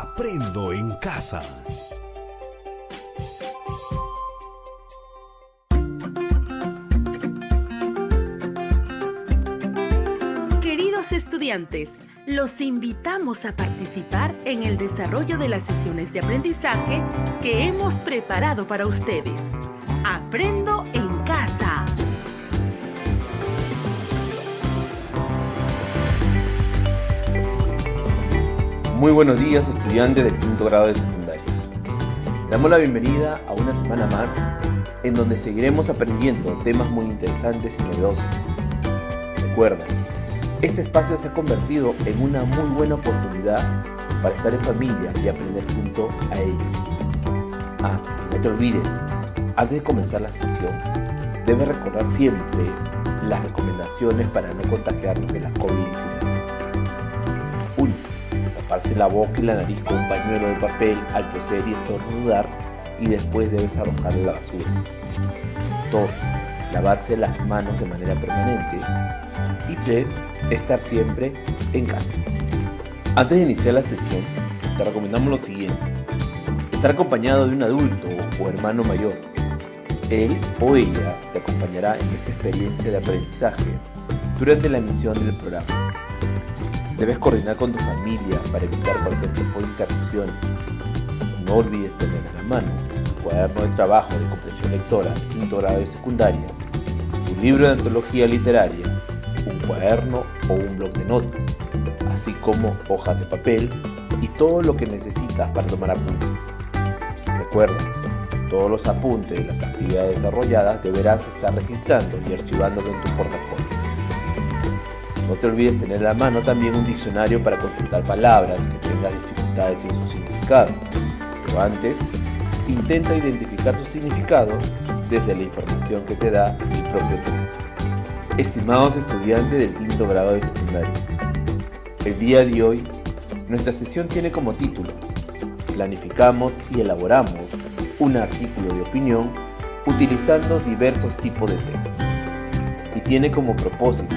Aprendo en casa. Queridos estudiantes, los invitamos a participar en el desarrollo de las sesiones de aprendizaje que hemos preparado para ustedes. Aprendo en casa. Muy buenos días, estudiantes del quinto grado de secundaria. Le damos la bienvenida a una semana más en donde seguiremos aprendiendo temas muy interesantes y novedosos. Recuerda, este espacio se ha convertido en una muy buena oportunidad para estar en familia y aprender junto a ellos. No te olvides, antes de comenzar la sesión, debes recordar siempre las recomendaciones para no contagiarnos de la COVID-19. 1. Taparse la boca y la nariz con un pañuelo de papel al toser y estornudar y después debes arrojarlo a la basura. 2. Lavarse las manos de manera permanente. Y 3. Estar siempre en casa. Antes de iniciar la sesión, te recomendamos lo siguiente. Estar acompañado de un adulto o hermano mayor. Él o ella te acompañará en esta experiencia de aprendizaje durante la emisión del programa. Debes coordinar con tu familia para evitar cualquier tipo de interrupciones. No olvides tener a la mano tu cuaderno de trabajo de comprensión lectora de quinto grado de secundaria, tu libro de antología literaria, un cuaderno o un bloc de notas, así como hojas de papel y todo lo que necesitas para tomar apuntes. Recuerda, todos los apuntes de las actividades desarrolladas deberás estar registrando y archivándolo en tu portafolio. No te olvides tener a la mano también un diccionario para consultar palabras que tengas dificultades en su significado. Pero antes, intenta identificar su significado desde la información que te da el propio texto. Estimados estudiantes del quinto grado de secundaria, el día de hoy, nuestra sesión tiene como título: Planificamos y elaboramos un artículo de opinión utilizando diversos tipos de textos. Y tiene como propósito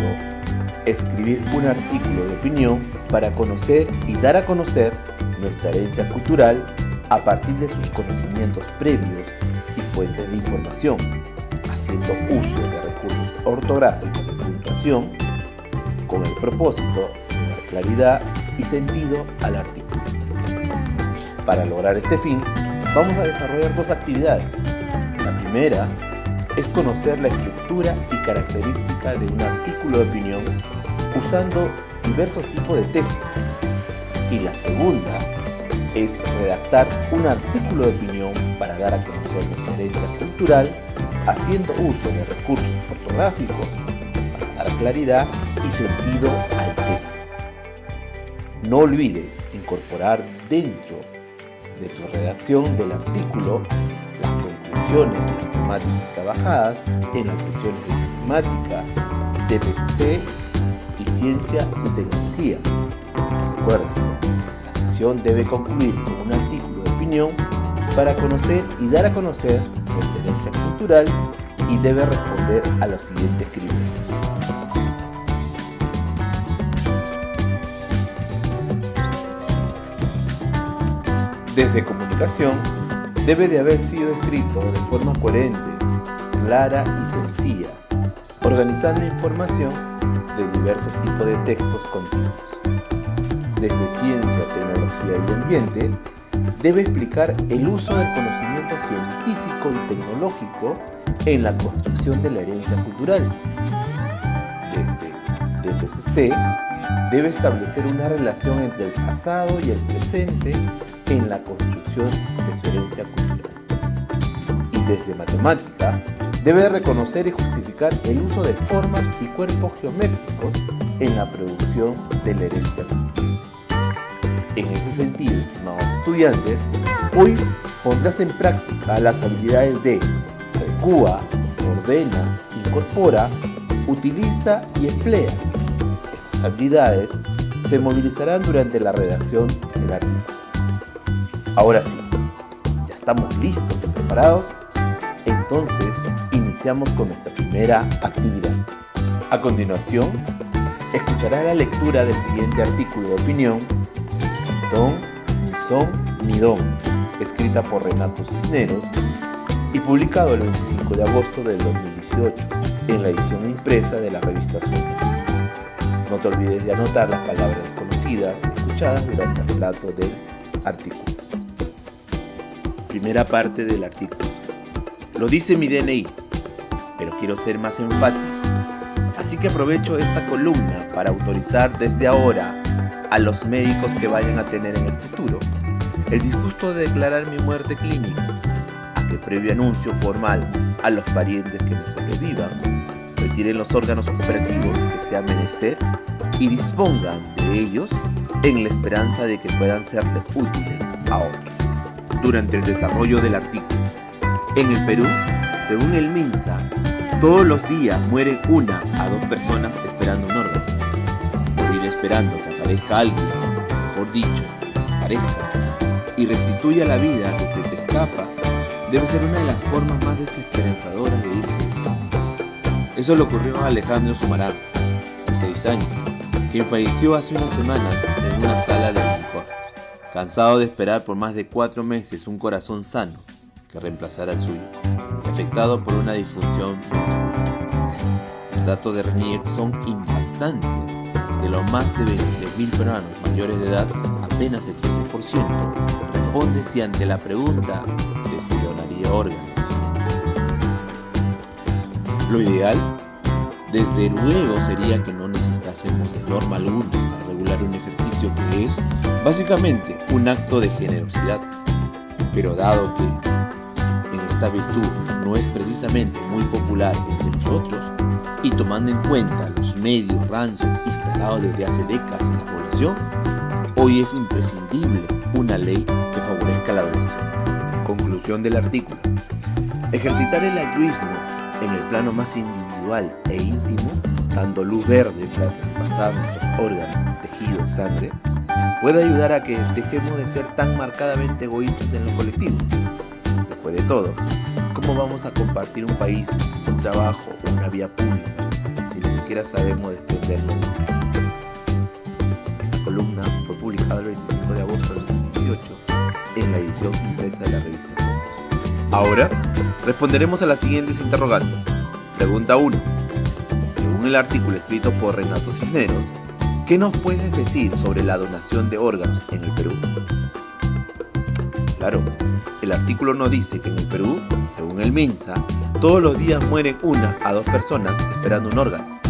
escribir un artículo de opinión para conocer y dar a conocer nuestra herencia cultural a partir de sus conocimientos previos y fuentes de información, haciendo uso de recursos ortográficos de puntuación con el propósito de dar claridad y sentido al artículo. Para lograr este fin, vamos a desarrollar dos actividades. La primera es conocer la estructura y característica de un artículo de opinión usando diversos tipos de texto. Y la segunda es redactar un artículo de opinión para dar a conocer nuestra herencia cultural haciendo uso de recursos ortográficos para dar claridad y sentido al texto. No olvides incorporar dentro de tu redacción del artículo las conclusiones de las temáticas trabajadas en las sesiones de matemática, TPCC y ciencia y tecnología. Recuerda, la sesión debe concluir con un artículo de opinión para conocer y dar a conocer nuestra herencia cultural y debe responder a los siguientes criterios. Desde comunicación, debe de haber sido escrito de forma coherente, clara y sencilla, organizando información de diversos tipos de textos continuos. Desde ciencia, tecnología y ambiente, debe explicar el uso del conocimiento científico y tecnológico en la construcción de la herencia cultural. Desde TPCC, debe establecer una relación entre el pasado y el presente en la construcción de su herencia cultural. Y desde matemática, debe reconocer y justificar el uso de formas y cuerpos geométricos en la producción de la herencia cultural. En ese sentido, estimados estudiantes, hoy pondrás en práctica las habilidades de adecua, ordena, incorpora, utiliza y emplea. Estas habilidades se movilizarán durante la redacción del artículo. Ahora sí, ya estamos listos y preparados. Entonces, iniciamos con nuestra primera actividad. A continuación, escuchará la lectura del siguiente artículo de opinión: Don, mi Son ni Don, escrita por Renato Cisneros y publicado el 25 de agosto del 2018 en la edición impresa de la revista Son. No te olvides de anotar las palabras desconocidas escuchadas durante el relato del artículo. Primera parte del artículo. Lo dice mi DNI, pero quiero ser más enfático. Así que aprovecho esta columna para autorizar desde ahora a los médicos que vayan a tener en el futuro el disgusto de declarar mi muerte clínica, a que previo anuncio formal a los parientes que me sobrevivan, retiren los órganos operativos que sea menester y dispongan de ellos en la esperanza de que puedan serle útiles a otros. Durante el desarrollo del artículo, en el Perú, según el MINSA, todos los días mueren 1 a 2 personas esperando un órgano. Morir esperando que aparezca alguien, mejor dicho, desaparezca, y restituya la vida que se te escapa, debe ser una de las formas más desesperanzadoras de irse de esta vida. Eso le ocurrió a Alejandro Sumarán, de 6 años, quien falleció hace unas semanas en una sala de licor, cansado de esperar por más de 4 meses un corazón sano que reemplazara el suyo, y afectado por una disfunción mental. Los datos de RENIEC son impactantes. De los más de 23.000 peruanos mayores de edad, apenas el 13% responde si ante la pregunta de si donaría órganos. Lo ideal, desde luego, sería que no necesitásemos de norma alguna para regular un ejercicio que es básicamente un acto de generosidad, pero dado que en esta virtud no es precisamente muy popular entre nosotros, y tomando en cuenta los medios rancios instalados desde hace décadas en la población, hoy es imprescindible una ley que favorezca la donación. Conclusión del artículo. Ejercitar el altruismo en el plano más individual e íntimo, dando luz verde para traspasar nuestros órganos, tejidos, sangre, puede ayudar a que dejemos de ser tan marcadamente egoístas en lo colectivo. Después de todo, ¿cómo vamos a compartir un país, un trabajo, una vía pública, si ni siquiera sabemos desprendernos de uno? Esta columna fue publicada el 25 de agosto del 2018 en la edición impresa de la revista Son. Ahora, responderemos a las siguientes interrogantes. Pregunta 1. Según el artículo escrito por Renato Cisneros, ¿qué nos puedes decir sobre la donación de órganos en el Perú? Claro, el artículo no dice que en el Perú, según el MINSA, todos los días mueren 1 a 2 personas esperando un órgano.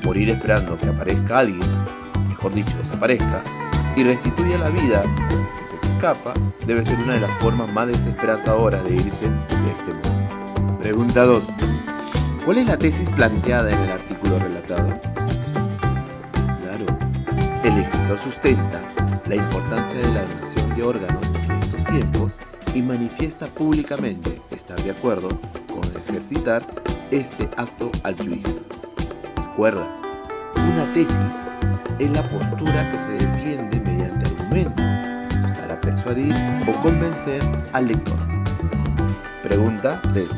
Morir esperando que aparezca alguien, mejor dicho, desaparezca, y restituya la vida que se te escapa, debe ser una de las formas más desesperanzadoras de irse de este mundo. Pregunta 2. ¿Cuál es la tesis planteada en el artículo relatado? Claro, el escritor sustenta la importancia de la donación de órganos en estos tiempos y manifiesta públicamente estar de acuerdo con ejercitar este acto altruista. Recuerda, una tesis es la postura que se defiende mediante argumentos para persuadir o convencer al lector. Pregunta 3.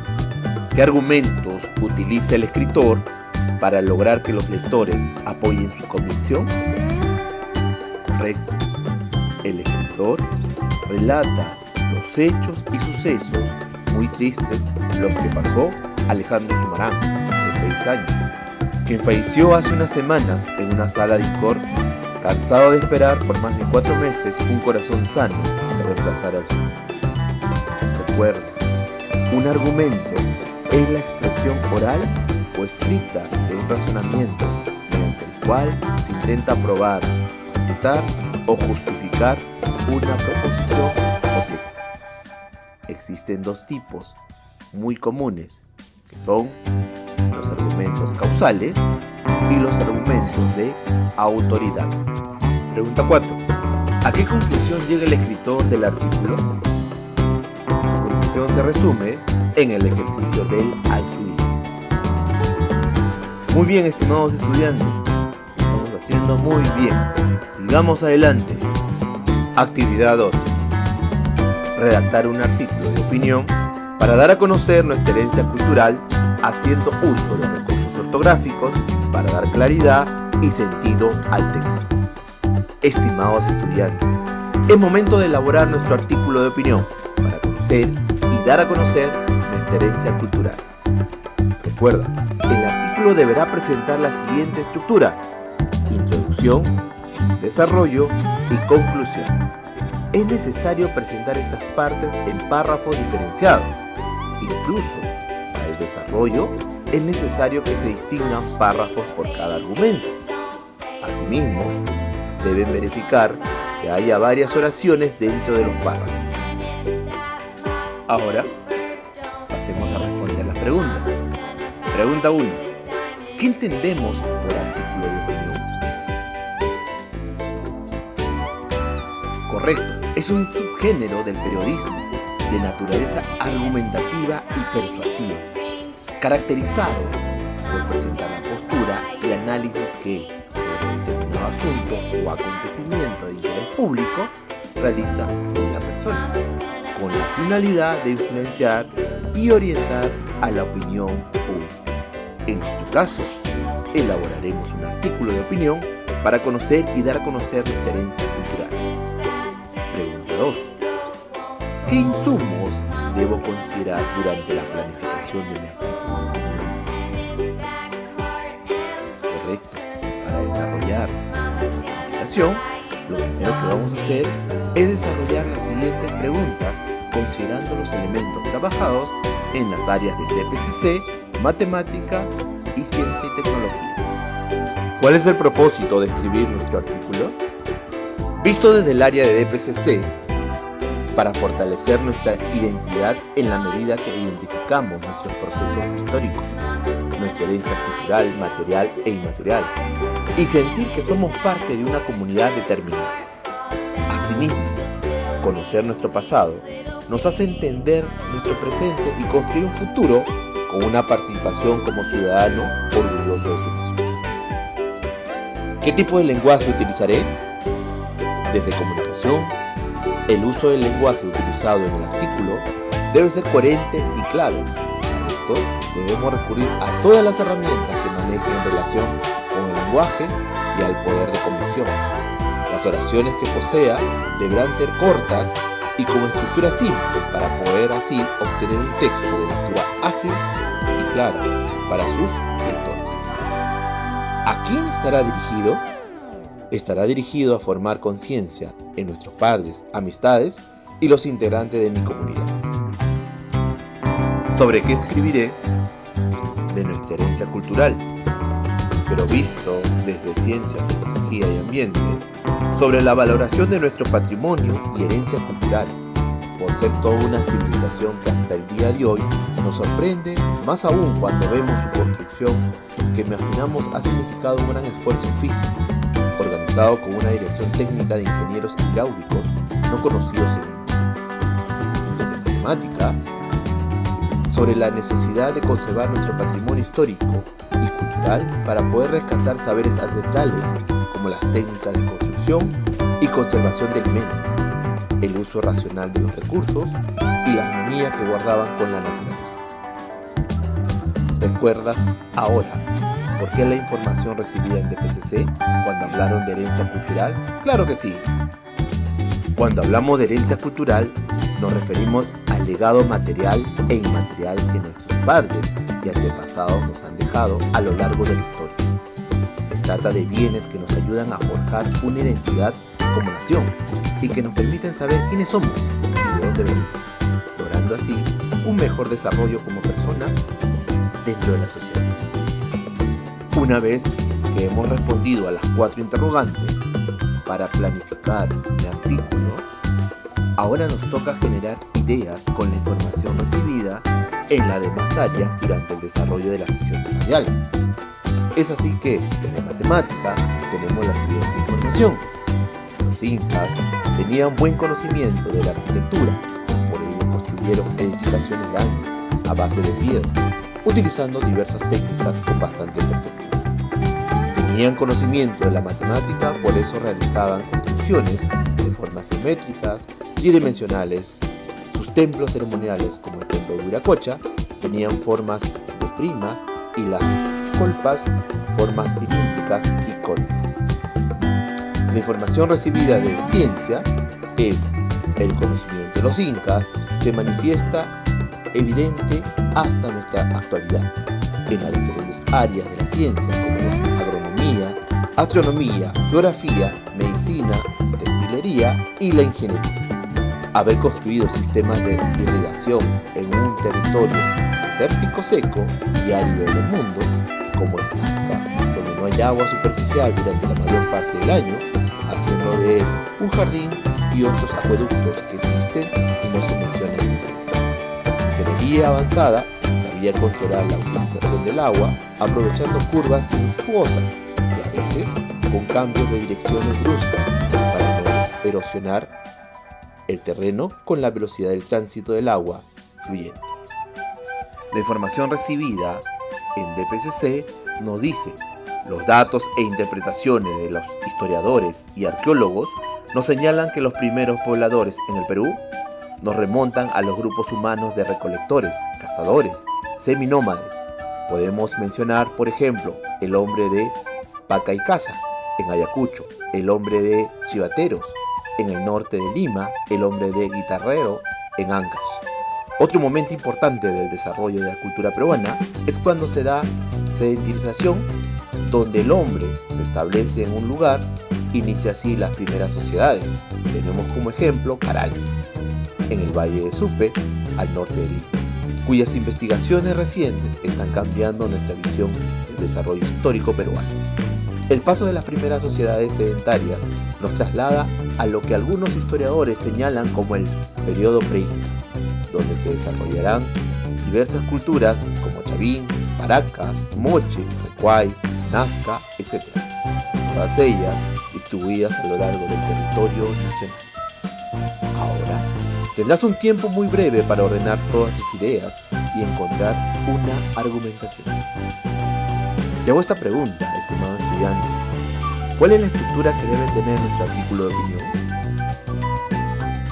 ¿Qué argumentos utiliza el escritor para lograr que los lectores apoyen su convicción? Correcto. El escritor relata los hechos y sucesos muy tristes los que pasó Alejandro Sumarán, de 6 años, quien falleció hace unas semanas en una sala de licor, cansado de esperar por más de 4 meses un corazón sano que reemplazara al suyo. Recuerda, un argumento es la expresión oral o escrita de un razonamiento mediante el cual se intenta probar, refutar o justificar una proposición o tesis. Existen 2 tipos muy comunes, que son los argumentos causales y los argumentos de autoridad. Pregunta 4. ¿A qué conclusión llega el escritor del artículo? Su conclusión se resume en el ejercicio del altruismo. Muy bien, estimados estudiantes, estamos haciendo muy bien. Sigamos adelante. Actividad 2. Redactar un artículo de opinión para dar a conocer nuestra herencia cultural haciendo uso de recursos ortográficos para dar claridad y sentido al texto. Estimados estudiantes, Es momento de elaborar nuestro artículo de opinión para conocer y dar a conocer nuestra herencia cultural. Recuerda, el artículo deberá presentar la siguiente estructura: introducción, desarrollo y conclusión. Es necesario presentar estas partes en párrafos diferenciados. Incluso para el desarrollo es necesario que se distingan párrafos por cada argumento. Asimismo, deben verificar que haya varias oraciones dentro de los párrafos. Ahora, pasemos a responder las preguntas. Pregunta 1. ¿Qué entendemos por artículo de opinión? Correcto, es un subgénero del periodismo de naturaleza argumentativa y persuasiva, caracterizado por presentar la postura y análisis que, sobre un determinado asunto o acontecimiento de interés público, realiza una persona, con la finalidad de influenciar y orientar a la opinión pública. En nuestro caso, elaboraremos un artículo de opinión para conocer y dar a conocer nuestra herencia cultural. Pregunta 2. ¿Qué insumos debo considerar durante la planificación de mi artículo? Correcto. Para desarrollar la planificación, lo primero que vamos a hacer es desarrollar las siguientes preguntas considerando los elementos trabajados en las áreas de DPCC, matemática y ciencia y tecnología. ¿Cuál es el propósito de escribir nuestro artículo? Visto desde el área de DPCC, para fortalecer nuestra identidad en la medida que identificamos nuestros procesos históricos, nuestra herencia cultural, material e inmaterial, y sentir que somos parte de una comunidad determinada. Asimismo, conocer nuestro pasado nos hace entender nuestro presente y construir un futuro con una participación como ciudadano orgulloso de su nación. ¿Qué tipo de lenguaje utilizaré? Desde comunicación, el uso del lenguaje utilizado en el artículo debe ser coherente y claro. Para esto, debemos recurrir a todas las herramientas que manejen en relación con el lenguaje y al poder de convicción. Las oraciones que posea deberán ser cortas y con estructura simple para poder así obtener un texto de lectura ágil y clara para sus lectores. ¿A quién estará dirigido? Estará dirigido a formar conciencia en nuestros padres, amistades y los integrantes de mi comunidad. ¿Sobre qué escribiré? De nuestra herencia cultural, pero visto desde ciencia, tecnología y ambiente, sobre la valoración de nuestro patrimonio y herencia cultural, por ser toda una civilización que hasta el día de hoy nos sorprende, más aún cuando vemos su construcción, que imaginamos ha significado un gran esfuerzo físico, organizado con una dirección técnica de ingenieros hidráulicos no conocidos en el mundo. Desde matemática, sobre la necesidad de conservar nuestro patrimonio histórico y cultural para poder rescatar saberes ancestrales como las técnicas de construcción y conservación de alimentos, el uso racional de los recursos y la armonía que guardaban con la naturaleza. ¿Recuerdas ahora por qué la información recibida en DPCC cuando hablaron de herencia cultural? ¡Claro que sí! Cuando hablamos de herencia cultural, nos referimos al legado material e inmaterial que nuestros padres y antepasados nos han dejado a lo largo de la historia. Se trata de bienes que nos ayudan a forjar una identidad como nación y que nos permiten saber quiénes somos y de dónde venimos, logrando así un mejor desarrollo como persona dentro de la sociedad. Una vez que hemos respondido a las 4 interrogantes para planificar mi artículo, ahora nos toca generar ideas con la información recibida en las demás áreas durante el desarrollo de las sesiones radiales. Es así que, en matemática, tenemos la siguiente información. Los incas tenían buen conocimiento de la arquitectura, por ello construyeron edificaciones grandes a base de piedra, utilizando diversas técnicas con bastante perfección. Tenían conocimiento de la matemática, por eso realizaban construcciones de formas geométricas tridimensionales. Sus templos ceremoniales, como el templo de Viracocha, tenían formas de primas y las colpas formas cilíndricas y cónicas. La información recibida de ciencia es el conocimiento de los incas, se manifiesta evidente hasta nuestra actualidad en las diferentes áreas de la ciencia como la agronomía, astronomía, geografía, medicina, textilería y la ingeniería. Haber construido sistemas de irrigación en un territorio desértico seco y árido del mundo, como el Nazca, donde no hay agua superficial durante la mayor parte del año, haciendo de él un jardín y otros acueductos que existen y no se mencionan en el proyecto. La ingeniería avanzada sabía controlar la utilización del agua aprovechando curvas sinuosas y a veces con cambios de direcciones bruscas para no erosionar el terreno con la velocidad del tránsito del agua fluyente. La información recibida en DPCC nos dice: los datos e interpretaciones de los historiadores y arqueólogos nos señalan que los primeros pobladores en el Perú nos remontan a los grupos humanos de recolectores, cazadores, seminómades. Podemos mencionar, por ejemplo, el hombre de Pacaycasa, en Ayacucho, el hombre de Chivateros, en el norte de Lima, el hombre de Guitarrero, en Ancash. Otro momento importante del desarrollo de la cultura peruana es cuando se da sedentarización, donde el hombre se establece en un lugar, inicia así las primeras sociedades. Tenemos como ejemplo Caral, en el Valle de Supe, al norte de Lima, cuyas investigaciones recientes están cambiando nuestra visión del desarrollo histórico peruano. El paso de las primeras sociedades sedentarias nos traslada a lo que algunos historiadores señalan como el periodo preinca, donde se desarrollarán diversas culturas como Chavín, Paracas, Moche, Recuay, Nazca, etc. Todas ellas distribuidas a lo largo del territorio nacional. Ahora, tendrás un tiempo muy breve para ordenar todas tus ideas y encontrar una argumentación. Te hago esta pregunta, estimado estudiante: ¿cuál es la estructura que debe tener nuestro artículo de opinión?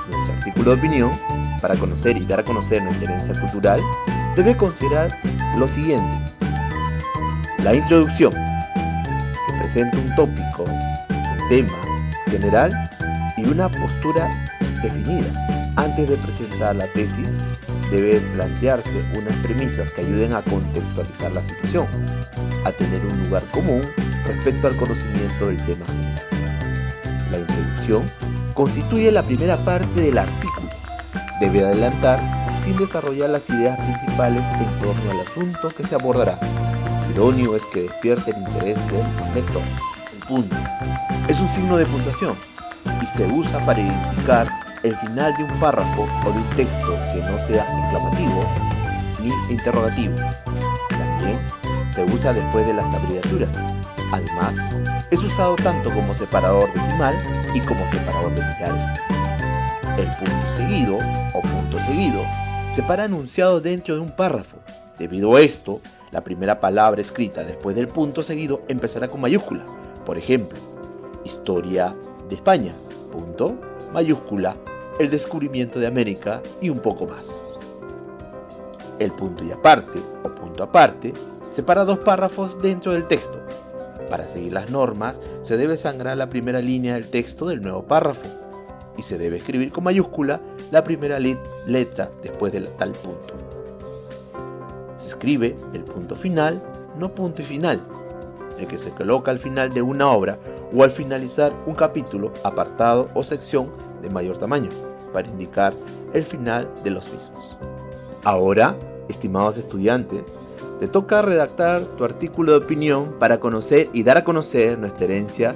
Nuestro artículo de opinión, para conocer y dar a conocer nuestra herencia cultural, debe considerar lo siguiente: la introducción, que presenta un tópico, un tema general y una postura definida. Antes de presentar la tesis, debe plantearse unas premisas que ayuden a contextualizar la situación, a tener un lugar común respecto al conocimiento del tema general. La introducción constituye la primera parte del artículo. Debe adelantar sin desarrollar las ideas principales en torno al asunto que se abordará. Idóneo es que despierte el interés del lector. El punto es un signo de puntuación y se usa para identificar el final de un párrafo o de un texto que no sea exclamativo ni interrogativo. También se usa después de las abreviaturas. Además, es usado tanto como separador decimal y como separador de millares. El punto seguido o punto seguido separa enunciado dentro de un párrafo. Debido a esto, la primera palabra escrita después del punto seguido empezará con mayúscula. Por ejemplo, Historia de España, punto, mayúscula, el descubrimiento de América y un poco más. El punto y aparte o punto aparte separa dos párrafos dentro del texto. Para seguir las normas, se debe sangrar la primera línea del texto del nuevo párrafo y se debe escribir con mayúscula la primera letra después de tal punto. Se escribe el punto final, no punto y final, el que se coloca al final de una obra o al finalizar un capítulo, apartado o sección de mayor tamaño, para indicar el final de los mismos. Ahora, estimados estudiantes, te toca redactar tu artículo de opinión para conocer y dar a conocer nuestra herencia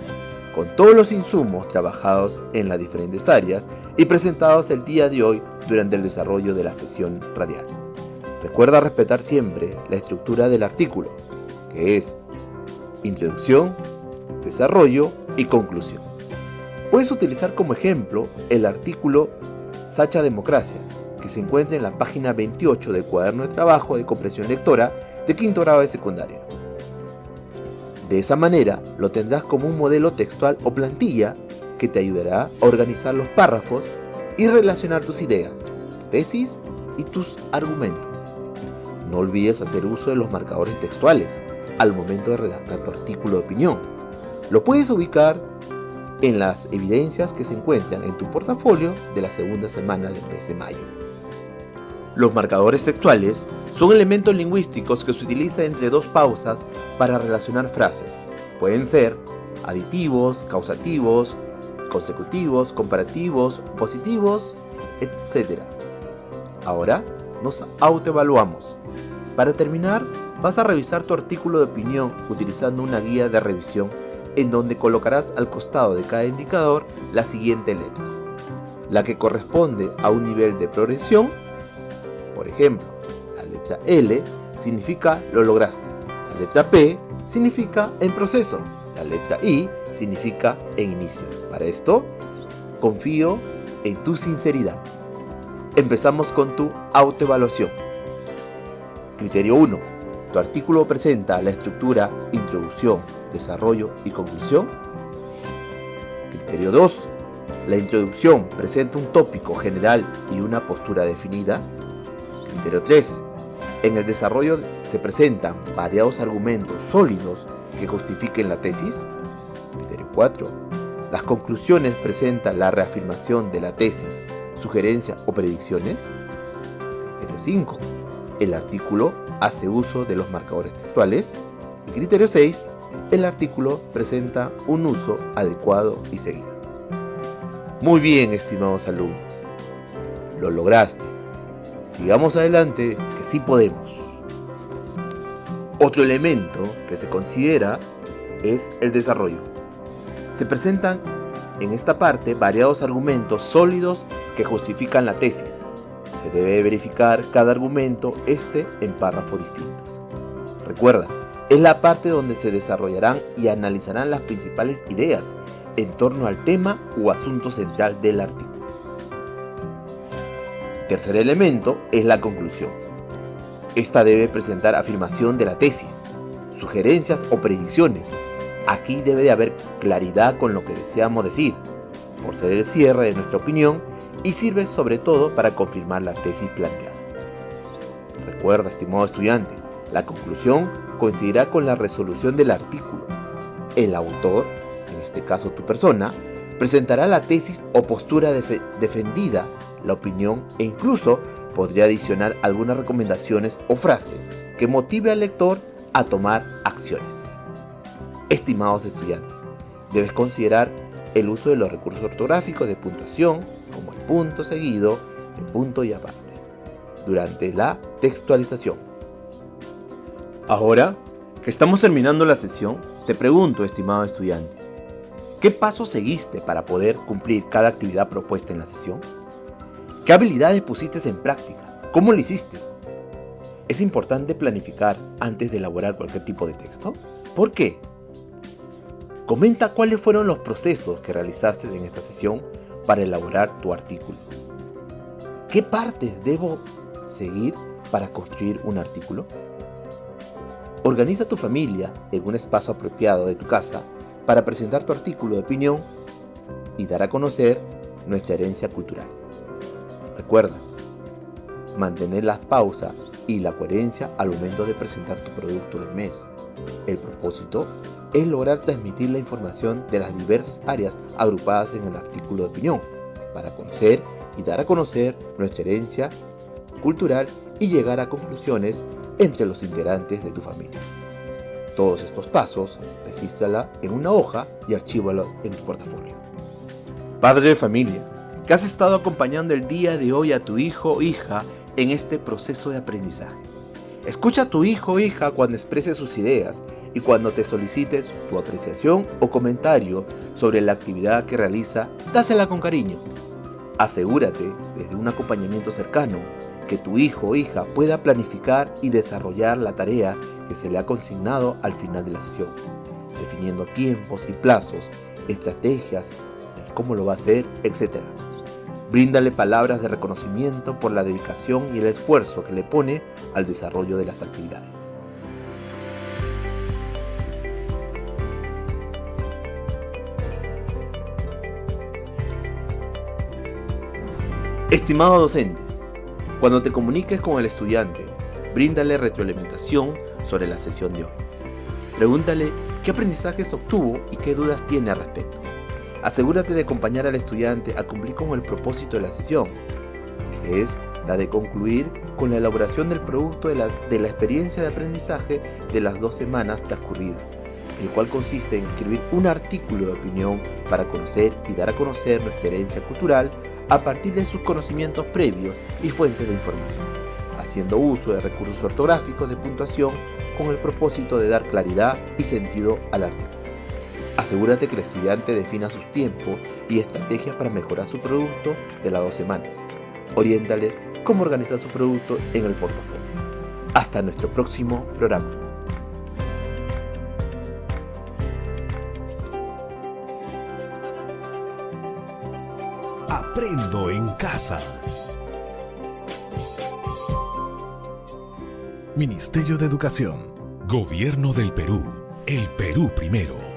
con todos los insumos trabajados en las diferentes áreas y presentados el día de hoy durante el desarrollo de la sesión radial. Recuerda respetar siempre la estructura del artículo, que es introducción, desarrollo y conclusión. Puedes utilizar como ejemplo el artículo Sacha Democracia, que se encuentra en la página 28 del cuaderno de trabajo de comprensión lectora de quinto grado de secundaria. De esa manera lo tendrás como un modelo textual o plantilla que te ayudará a organizar los párrafos y relacionar tus ideas, tu tesis y tus argumentos. No olvides hacer uso de los marcadores textuales al momento de redactar tu artículo de opinión. Lo puedes ubicar en las evidencias que se encuentran en tu portafolio de la segunda semana del mes de mayo. Los marcadores textuales son elementos lingüísticos que se utilizan entre dos pausas para relacionar frases. Pueden ser aditivos, causativos, consecutivos, comparativos, positivos, etc. Ahora nos autoevaluamos. Para terminar, vas a revisar tu artículo de opinión utilizando una guía de revisión en donde colocarás al costado de cada indicador las siguientes letras. La que corresponde a un nivel de progresión, por ejemplo, la letra L significa lo lograste, la letra P significa en proceso, la letra I significa en inicio. Para esto, confío en tu sinceridad. Empezamos con tu autoevaluación. Criterio 1. ¿Tu artículo presenta la estructura introducción, desarrollo y conclusión? Criterio 2. ¿La introducción presenta un tópico general y una postura definida? Criterio 3. En el desarrollo se presentan variados argumentos sólidos que justifiquen la tesis. Criterio 4. Las conclusiones presentan la reafirmación de la tesis, sugerencias o predicciones. Criterio 5. El artículo hace uso de los marcadores textuales. Y criterio 6. El artículo presenta un uso adecuado y seguido. Muy bien, estimados alumnos. Lo lograste. Sigamos adelante, que sí podemos. Otro elemento que se considera es el desarrollo. Se presentan en esta parte variados argumentos sólidos que justifican la tesis. Se debe verificar cada argumento en párrafos distintos. Recuerda, es la parte donde se desarrollarán y analizarán las principales ideas en torno al tema o asunto central del artículo. Tercer elemento es la conclusión. Esta debe presentar afirmación de la tesis, sugerencias o predicciones. Aquí debe de haber claridad con lo que deseamos decir, por ser el cierre de nuestra opinión y sirve sobre todo para confirmar la tesis planteada. Recuerda, estimado estudiante, la conclusión coincidirá con la resolución del artículo. El autor, en este caso tu persona, presentará la tesis o postura defendida, la opinión e incluso podría adicionar algunas recomendaciones o frase que motive al lector a tomar acciones. Estimados estudiantes, debes considerar el uso de los recursos ortográficos de puntuación, como el punto seguido, el punto y aparte, durante la textualización. Ahora que estamos terminando la sesión, te pregunto, estimado estudiante, ¿qué pasos seguiste para poder cumplir cada actividad propuesta en la sesión? ¿Qué habilidades pusiste en práctica? ¿Cómo lo hiciste? ¿Es importante planificar antes de elaborar cualquier tipo de texto? ¿Por qué? Comenta cuáles fueron los procesos que realizaste en esta sesión para elaborar tu artículo. ¿Qué partes debo seguir para construir un artículo? Organiza tu familia en un espacio apropiado de tu casa para presentar tu artículo de opinión y dar a conocer nuestra herencia cultural. Recuerda, mantener la pausa y la coherencia al momento de presentar tu producto del mes. El propósito es lograr transmitir la información de las diversas áreas agrupadas en el artículo de opinión, para conocer y dar a conocer nuestra herencia cultural y llegar a conclusiones entre los integrantes de tu familia. Todos estos pasos, regístrala en una hoja y archívalo en tu portafolio. Padre de familia, que has estado acompañando el día de hoy a tu hijo o hija en este proceso de aprendizaje. Escucha a tu hijo o hija cuando exprese sus ideas y cuando te solicites tu apreciación o comentario sobre la actividad que realiza, dásela con cariño. Asegúrate, desde un acompañamiento cercano, que tu hijo o hija pueda planificar y desarrollar la tarea que se le ha consignado al final de la sesión, definiendo tiempos y plazos, estrategias, de cómo lo va a hacer, etc. Bríndale palabras de reconocimiento por la dedicación y el esfuerzo que le pone al desarrollo de las actividades. Estimado docente, cuando te comuniques con el estudiante, bríndale retroalimentación sobre la sesión de hoy. Pregúntale qué aprendizajes obtuvo y qué dudas tiene al respecto. Asegúrate de acompañar al estudiante a cumplir con el propósito de la sesión, que es la de concluir con la elaboración del producto de la experiencia de aprendizaje de las 2 semanas transcurridas, el cual consiste en escribir un artículo de opinión para conocer y dar a conocer nuestra herencia cultural a partir de sus conocimientos previos y fuentes de información, haciendo uso de recursos ortográficos de puntuación con el propósito de dar claridad y sentido al artículo. Asegúrate que el estudiante defina sus tiempos y estrategias para mejorar su producto de las 2 semanas. Oriéntale cómo organizar su producto en el portafolio. Hasta nuestro próximo programa. Aprendo en casa. Ministerio de Educación. Gobierno del Perú. El Perú primero.